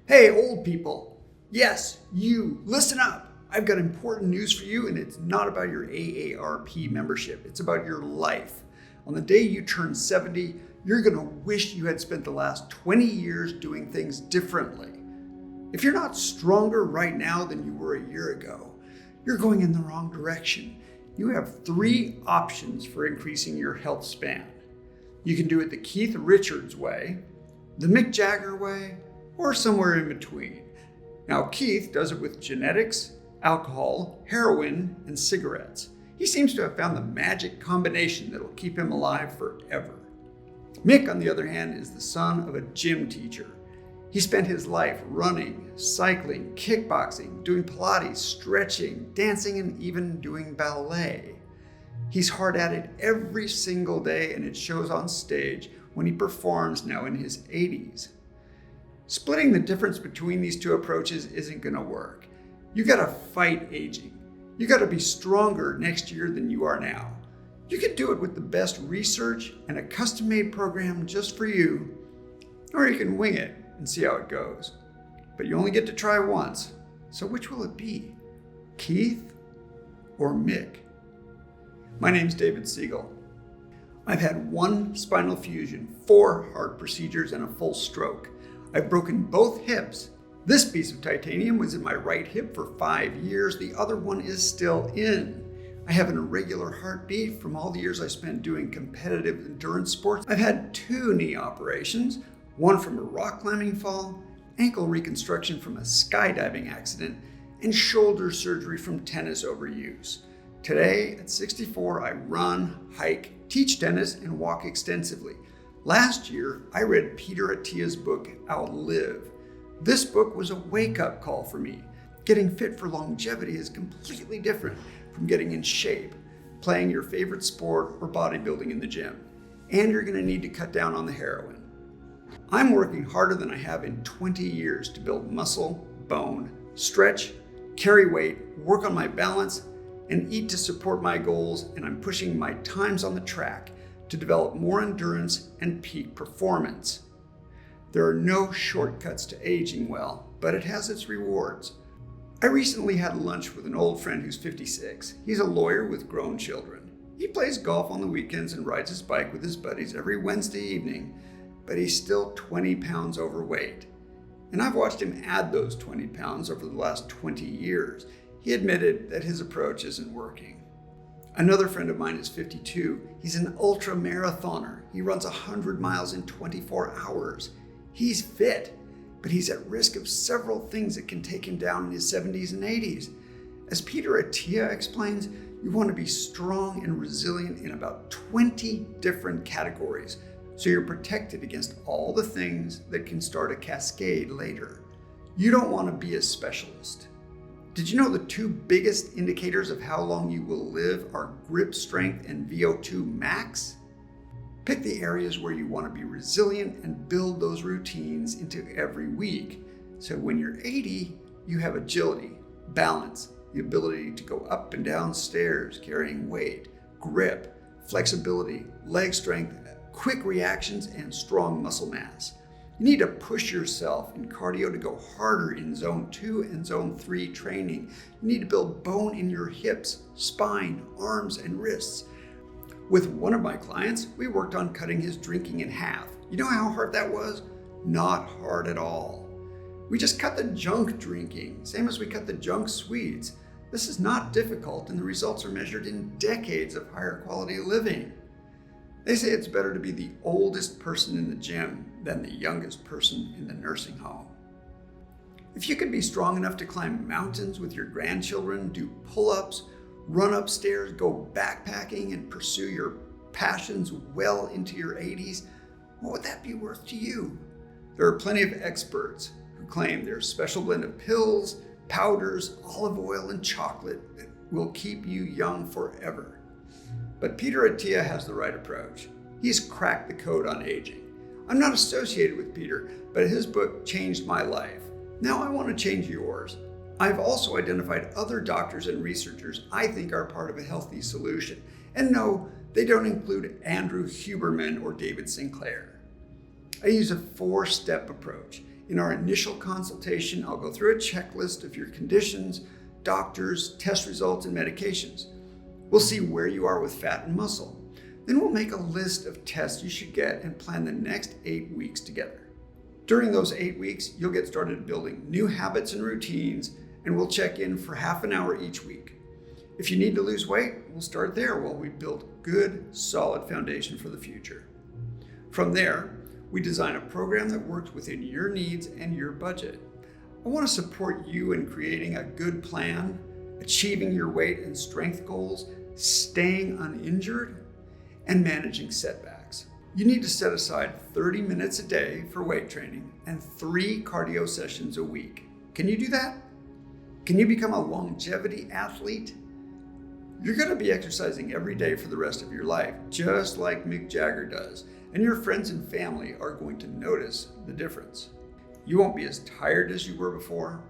Hey, old people. Yes, you, listen up. I've got important news for you, and it's not about your AARP membership. It's about your life. On the day you turn 70, you're going to wish you had spent the last 20 years doing things differently. If you're not stronger right now than you were a year ago, you're going in the wrong direction. You have 3 options for increasing your health span. You can do it the Keith Richards way, the Mick Jagger way, or somewhere in between. Now, Keith does it with genetics, alcohol, heroin, and cigarettes. He seems to have found the magic combination that'll keep him alive forever. Mick, on the other hand, is the son of a gym teacher. He spent his life running, cycling, kickboxing, doing Pilates, stretching, dancing, and even doing ballet. He's hard at it every single day, and it shows on stage when he performs now in his 80s. Splitting the difference between these 2 approaches isn't going to work. You got to fight aging. You got to be stronger next year than you are now. You can do it with the best research and a custom-made program just for you, or you can wing it and see how it goes. But you only get to try once. So which will it be? Keith or Mick? My name's David Siegel. I've had 1 spinal fusion, 4 heart procedures, and a full stroke. I've broken both hips. This piece of titanium was in my right hip for 5 years. The other one is still in. I have an irregular heartbeat from all the years I spent doing competitive endurance sports. I've had 2 knee operations, one from a rock climbing fall, ankle reconstruction from a skydiving accident, and shoulder surgery from tennis overuse. Today, at 64, I run, hike, teach tennis, and walk extensively. Last year, I read Peter Attia's book, Outlive. This book was a wake-up call for me. Getting fit for longevity is completely different from getting in shape, playing your favorite sport, or bodybuilding in the gym. And you're going to need to cut down on the heroin. I'm working harder than I have in 20 years to build muscle, bone, stretch, carry weight, work on my balance, and eat to support my goals, and I'm pushing my times on the track to develop more endurance and peak performance. There are no shortcuts to aging well, but it has its rewards. I recently had lunch with an old friend who's 56. He's a lawyer with grown children. He plays golf on the weekends and rides his bike with his buddies every Wednesday evening, but he's still 20 pounds overweight. And I've watched him add those 20 pounds over the last 20 years. He admitted that his approach isn't working. Another friend of mine is 52. He's an ultra marathoner. He runs 100 miles in 24 hours. He's fit, but he's at risk of several things that can take him down in his 70s and 80s. As Peter Attia explains, you want to be strong and resilient in about 20 different categories, so you're protected against all the things that can start a cascade later. You don't want to be a specialist. Did you know the 2 biggest indicators of how long you will live are grip strength and VO2 max? Pick the areas where you want to be resilient and build those routines into every week. So when you're 80, you have agility, balance, the ability to go up and down stairs carrying weight, grip, flexibility, leg strength, quick reactions, and strong muscle mass. You need to push yourself in cardio to go harder in zone 2 and zone 3 training. You need to build bone in your hips, spine, arms, and wrists. With one of my clients, we worked on cutting his drinking in half. You know how hard that was? Not hard at all. We just cut the junk drinking, same as we cut the junk sweets. This is not difficult, and the results are measured in decades of higher quality living. They say it's better to be the oldest person in the gym than the youngest person in the nursing home. If you could be strong enough to climb mountains with your grandchildren, do pull-ups, run upstairs, go backpacking, and pursue your passions well into your 80s, what would that be worth to you? There are plenty of experts who claim their special blend of pills, powders, olive oil, and chocolate that will keep you young forever. But Peter Attia has the right approach. He's cracked the code on aging. I'm not associated with Peter, but his book changed my life. Now I want to change yours. I've also identified other doctors and researchers I think are part of a healthy solution. And no, they don't include Andrew Huberman or David Sinclair. I use a 4-step approach. In our initial consultation, I'll go through a checklist of your conditions, doctors, test results, and medications. We'll see where you are with fat and muscle. Then we'll make a list of tests you should get and plan the next 8 weeks together. During those 8 weeks, you'll get started building new habits and routines, and we'll check in for half an hour each week. If you need to lose weight, we'll start there while we build good, solid foundation for the future. From there, we design a program that works within your needs and your budget. I want to support you in creating a good plan, achieving your weight and strength goals, staying uninjured, and managing setbacks. You need to set aside 30 minutes a day for weight training and 3 cardio sessions a week. Can you do that? Can you become a longevity athlete? You're going to be exercising every day for the rest of your life, just like Mick Jagger does, and your friends and family are going to notice the difference. You won't be as tired as you were before.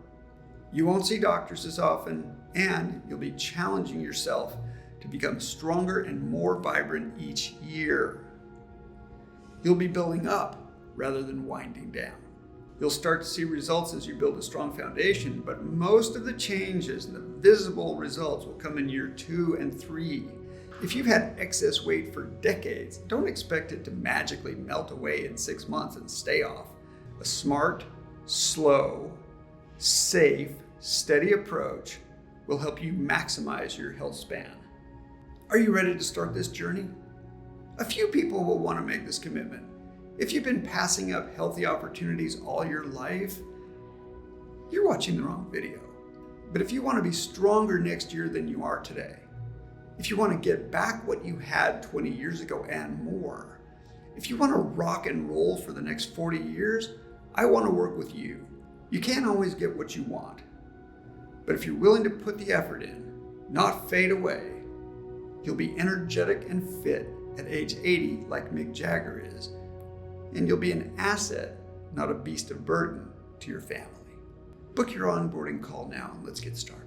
You won't see doctors as often, and you'll be challenging yourself to become stronger and more vibrant each year. You'll be building up rather than winding down. You'll start to see results as you build a strong foundation, but most of the changes and the visible results will come in year 2 and 3. If you've had excess weight for decades, don't expect it to magically melt away in 6 months and stay off. A smart, slow, safe, steady approach will help you maximize your health span. Are you ready to start this journey? A few people will want to make this commitment. If you've been passing up healthy opportunities all your life, you're watching the wrong video. But if you want to be stronger next year than you are today, if you want to get back what you had 20 years ago and more, if you want to rock and roll for the next 40 years, I want to work with you. You can't always get what you want, but if you're willing to put the effort in, not fade away, you'll be energetic and fit at age 80 like Mick Jagger is, and you'll be an asset, not a beast of burden to your family. Book your onboarding call now and let's get started.